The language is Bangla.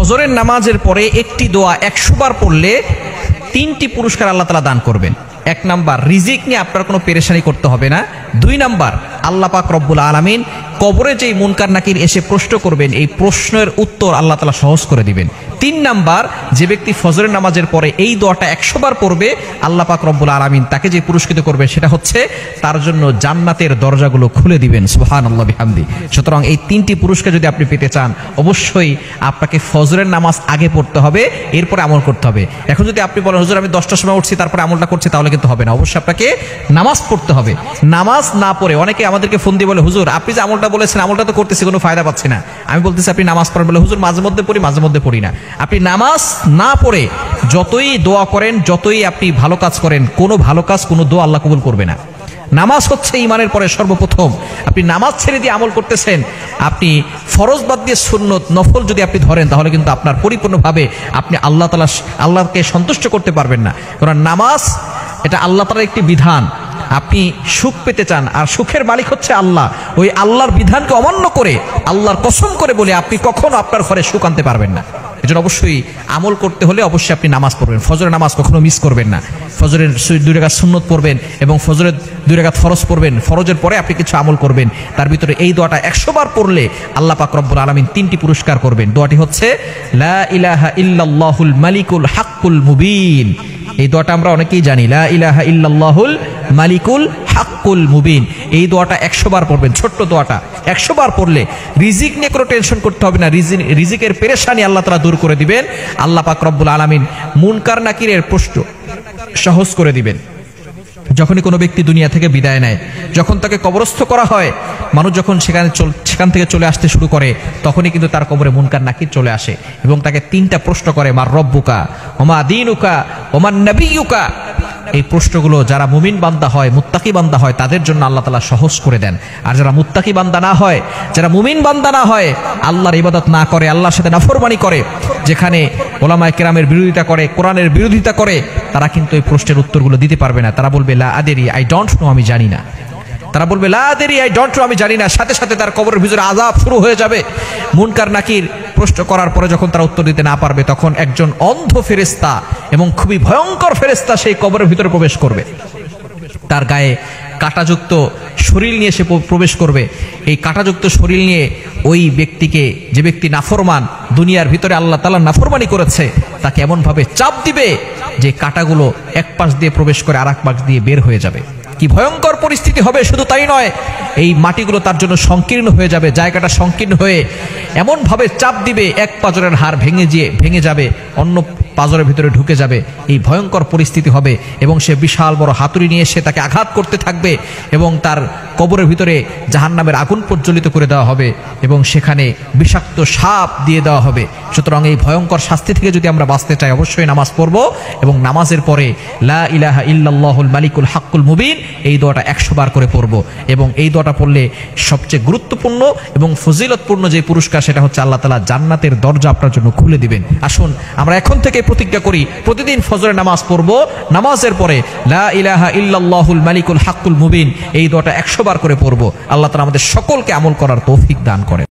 ফজরের নামাজের পরে একটি দোয়া 100 বার পড়লে 3টি পুরস্কার আল্লাহ তাআলা দান করবেন। 1 নাম্বার, রিজিক নিয়ে আপনার কোনো পেরেশানি করতে হবে না। 2 নাম্বার, আল্লাহ পাক রব্বুল আলামিন কবরে যেই মুনকার নাকির এসে প্রশ্ন করবেন, এই প্রশ্নের উত্তর আল্লাহ তাআলা সহজ করে দিবেন। 3 নাম্বার, যে ব্যক্তি ফজরের নামাজের পরে এই দোয়াটা 100 বার পড়বে, আল্লাহ পাক রব্বুল আলামিন তাকে যে পুরস্কৃত করবে সেটা হচ্ছে তার জন্য জান্নাতের দরজাগুলো খুলে দিবেন। সুবহানাল্লাহ বিহামদি। সুতরাং এই 3টি পুরস্কার যদি আপনি পেতে চান, অবশ্যই আপনাকে ফজরের নামাজ আগে পড়তে হবে, এরপরে আমল করতে হবে। এখন যদি আপনি বলেন হুজুর আমি 10টার সময় উঠছি তারপরে আমলটা করছি, তাহলে কিন্তু হবে না। অবশ্যই আপনাকে নামাজ পড়তে হবে। নামাজ না পড়ে অনেকে আমাদেরকে ফোন দিয়ে বলে হুজুর আপনি যে আমলটা বলেছেন আমলটা তো করতেছি, কোনো ফায়দা পাচ্ছি না। আমি বলতেছি আপনি নামাজ পড়েন, বলে হুজুর মাঝে মধ্যে পড়ি মাঝে মধ্যে পড়ি না। আপনি নামাজ না পড়ে যতই দোয়া করেন, যতই আপনি ভালো কাজ করেন, কোনো ভালো কাজ কোনো দোয়া আল্লাহ কবুল করবে না। নামাজ হচ্ছে ঈমানের পরে সর্বপ্রথম। আপনি নামাজ ছেড়ে দিয়ে আমল করতেছেন, আপনি ফরজ বাদ দিয়ে সুন্নত নফল যদি আপনি ধরেন, তাহলে কিন্তু আপনার পরিপূর্ণভাবে আপনি আল্লাহকে সন্তুষ্ট করতে পারবেন না। কারণ নামাজ এটা আল্লাহ তাআলার একটি বিধান। আপনি সুখ পেতে চান, আর সুখের মালিক হচ্ছে আল্লাহ। ওই আল্লাহর বিধানকে অমান্য করে, আল্লাহর কসম করে বলে আপনি কখনো আপনার ঘরে সুখ আনতে পারবেন না। এজন্য অবশ্যই আমল করতে হলে অবশ্যই আপনি নামাজ পড়বেন। ফজরের নামাজ কখনো মিস করবেন না। ফজরের 2 রাকাত সুন্নত পড়বেন এবং ফজরের 2 রাকাত ফরজ পড়বেন। ফরজের পরে আপনি কিছু আমল করবেন, তার ভিতরে এই দোয়াটা 100 বার পড়লে আল্লাহ পাক রব্বুল আলামিন 3টি পুরস্কার করবেন। দোয়াটি হচ্ছে লা ইলাহা ইল্লাল্লাহুল মালিকুল হাক্কুল মুবিন। এই দোয়াটা আমরা অনেকেই জানি, লা ইলাহা ইল্লাল্লাহুল মালিকুল হাক্কুল মুবিন। এই দোয়াটা 100 বার পড়বেন। ছোট্ট দোয়াটা 100 বার পড়লে রিজিক নিয়ে কোনো টেনশন করতে হবে না। রিজিকের পেরেশানি আল্লাহ তাআলা দূর করে দিবেন। আল্লাহ পাক রব্বুল আলামিন মুনকার নাকিরের প্রশ্ন সহজ করে দিবেন। যখনই কোনো ব্যক্তি দুনিয়া থেকে বিদায় নেয়, যখন তাকে কবরস্থ করা হয়, মানুষ যখন সেখান থেকে চলে আসতে শুরু করে, তখনই কিন্তু তার কবরে মুনকার নাকির চলে আসে এবং তাকে 3টা প্রশ্ন করে, মার রব্বুকা ওমা দীনুকা ওমান নবিয়ুকা। এই প্রশ্নগুলো যারা মুমিন বান্দা হয়, মুত্তাকি বান্দা হয়, তাদের জন্য আল্লাহ তাআলা সহজ করে দেন। আর যারা মুত্তাকি বান্দা না হয়, যারা মুমিন বান্দা না হয়, আল্লাহর ইবাদত না করে, আল্লাহর সাথে নাফরমানি করে, যেখানে ওলামায়ে কেরামের বিরোধিতা করে, কোরআনের বিরোধিতা করে, তারা কিন্তু এই প্রশ্নের উত্তরগুলো দিতে পারবে না। তারা বলবে লা আদেরি, আই ডোন্ট নো, আমি জানি না। তারা বলবে লা আদেরি, আই ডোন্ট নো, আমি জানি না। সাথে সাথে তার কবরের ভিতরে আযাব শুরু হয়ে যাবে। মুনকার নাকির প্রশ্ন করার পরে যখন তারা উত্তর দিতে না পারবে, তখন একজন অন্ধ ফেরেশতা এবং খুবই ভয়ঙ্কর ফেরেশতা সেই কবরের ভিতরে প্রবেশ করবে। তার গায়ে কাঁটাযুক্ত শরীর নিয়ে সে প্রবেশ করবে। এই কাঁটাযুক্ত শরীর নিয়ে ওই ব্যক্তিকে, যে ব্যক্তি নাফরমান, দুনিয়ার ভিতরে আল্লাহ তাআলা নাফরমানি করেছে, তাকে এমনভাবে চাপ দিবে যে কাঁটাগুলো এক পাশ দিয়ে প্রবেশ করে আর এক পাশ দিয়ে বের হয়ে যাবে। কি ভয়ঙ্কর পরিস্থিতি হবে! শুধু তাই নয়, এই মাটিগুলো তার জন্য সংকীর্ণ হয়ে যাবে। জায়গাটা সংকীর্ণ হয়ে এমনভাবে চাপ দিবে, এক পাজরের হাড় ভেঙে যাবে, অন্য পাজরের ভিতরে ঢুকে যাবে। এই ভয়ঙ্কর পরিস্থিতি হবে এবং সে বিশাল বড় হাতুড়ি নিয়ে সে তাকে আঘাত করতে থাকবে এবং তার কবরের ভিতরে জাহান্নামের আগুন প্রজ্বলিত করে দেওয়া হবে এবং সেখানে বিষাক্ত সাপ দিয়ে দেওয়া হবে। সুতরাং এই ভয়ঙ্কর শাস্তি থেকে যদি আমরা বাঁচতে চাই, অবশ্যই নামাজ পড়ব এবং নামাজের পরে লা ইলাহা ইল্লাল্লাহুল মালিকুল হাক্কুল মুবিন এই দোয়াটা 100 বার করে পড়ব। এবং এই দোয়াটা পড়লে সবচেয়ে গুরুত্বপূর্ণ এবং ফজিলতপূর্ণ যে পুরস্কার, সেটা হচ্ছে আল্লাহ তাআলা জান্নাতের দরজা আপনার জন্য খুলে দিবেন। আসুন আমরা এখন থেকে প্রতিজ্ঞা করি, প্রতিদিন ফজরের নামাজ পড়ব, নামাজের পরে লা ইলাহা ইল্লাল্লাহুল মালিকুল হাক্কুল মুবিন এই দোয়াটা 100 বার করে পড়ব। আল্লাহ তাআলা আমাদের সকলকে আমল করার তৌফিক দান করেন।